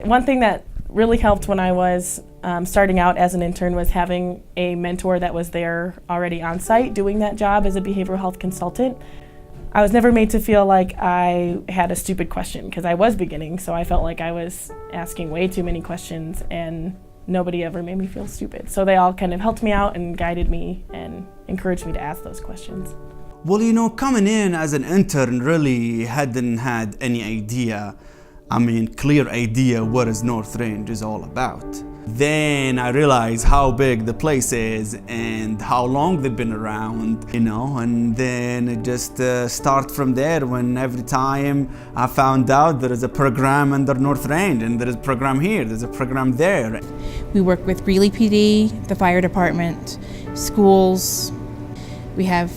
One thing that really helped when I was starting out as an intern was having a mentor that was there already on site doing that job as a behavioral health consultant. I was never made to feel like I had a stupid question because I was beginning, so I felt like I was asking way too many questions and nobody ever made me feel stupid. So they all kind of helped me out and guided me and encouraged me to ask those questions. Well, coming in as an intern really hadn't had any idea, clear idea what is North Range is all about. Then I realized how big the place is and how long they've been around, and then it just start from there when every time I found out there is a program under North Range and there is a program here, there's a program there. We work with Greeley PD, the fire department, schools. We have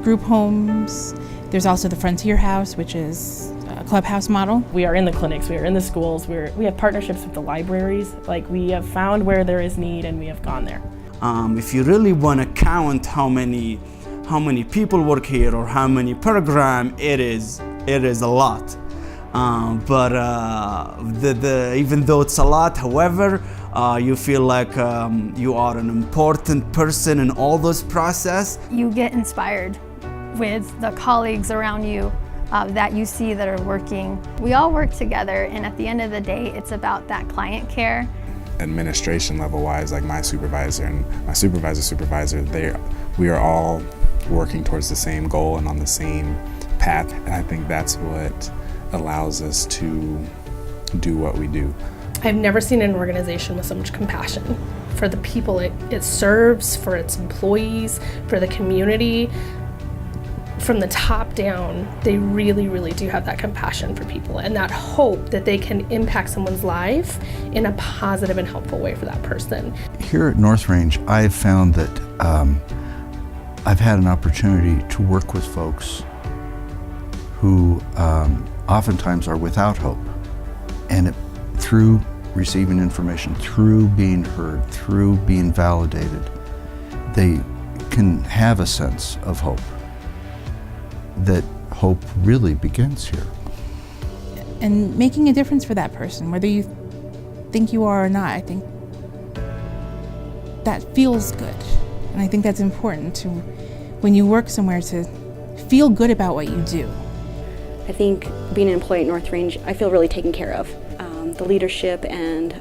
group homes. There's also the Frontier House, which is a clubhouse model. We are in the clinics, we are in the schools, we have partnerships with the libraries. Like, we have found where there is need and we have gone there. If you really want to count how many people work here or how many program, it is a lot. But even though it's a lot, however, you feel like you are an important person in all this process. You get inspired with the colleagues around you that you see that are working. We all work together, and at the end of the day, it's about that client care. Administration level wise, like my supervisor and my supervisor, we are all working towards the same goal and on the same path. And I think that's what allows us to do what we do. I've never seen an organization with so much compassion for the people it serves, for its employees, for the community. From the top down, they really, really do have that compassion for people and that hope that they can impact someone's life in a positive and helpful way for that person. Here at North Range, I've found that I've had an opportunity to work with folks who oftentimes are without hope. And through receiving information, through being heard, through being validated, they can have a sense of hope. That hope really begins here. And making a difference for that person, whether you think you are or not, I think that feels good. And I think that's important to, when you work somewhere, to feel good about what you do. I think being an employee at North Range, I feel really taken care of. The leadership and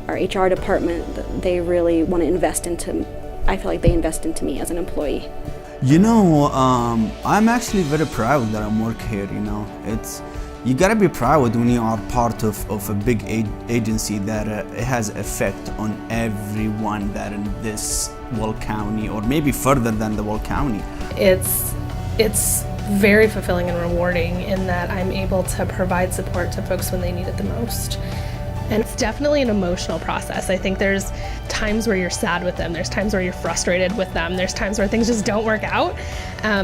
our HR department, they really want to invest into, I feel like they invest into me as an employee. I'm actually very proud that I'm working here, you gotta be proud when you are part of a big agency that it has effect on everyone that in this Wall County, or maybe further than the Wall County. It's very fulfilling and rewarding in that I'm able to provide support to folks when they need it the most. And it's definitely an emotional process. I think there's times where you're sad with them, there's times where you're frustrated with them, there's times where things just don't work out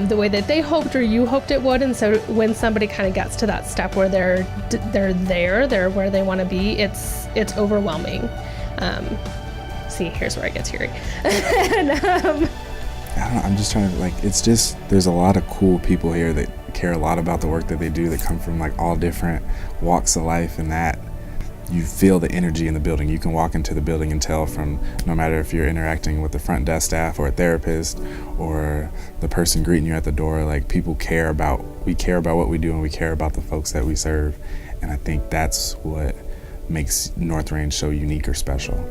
the way that they hoped or you hoped it would. And so when somebody kind of gets to that step where they're where they want to be, it's overwhelming. See, here's where I get teary. And, I don't know, I'm just trying to, there's a lot of cool people here that care a lot about the work that they do, that come from all different walks of life, and that you feel the energy in the building. You can walk into the building and tell from, no matter if you're interacting with the front desk staff or a therapist or the person greeting you at the door, we care about what we do and we care about the folks that we serve. And I think that's what makes North Range so unique or special.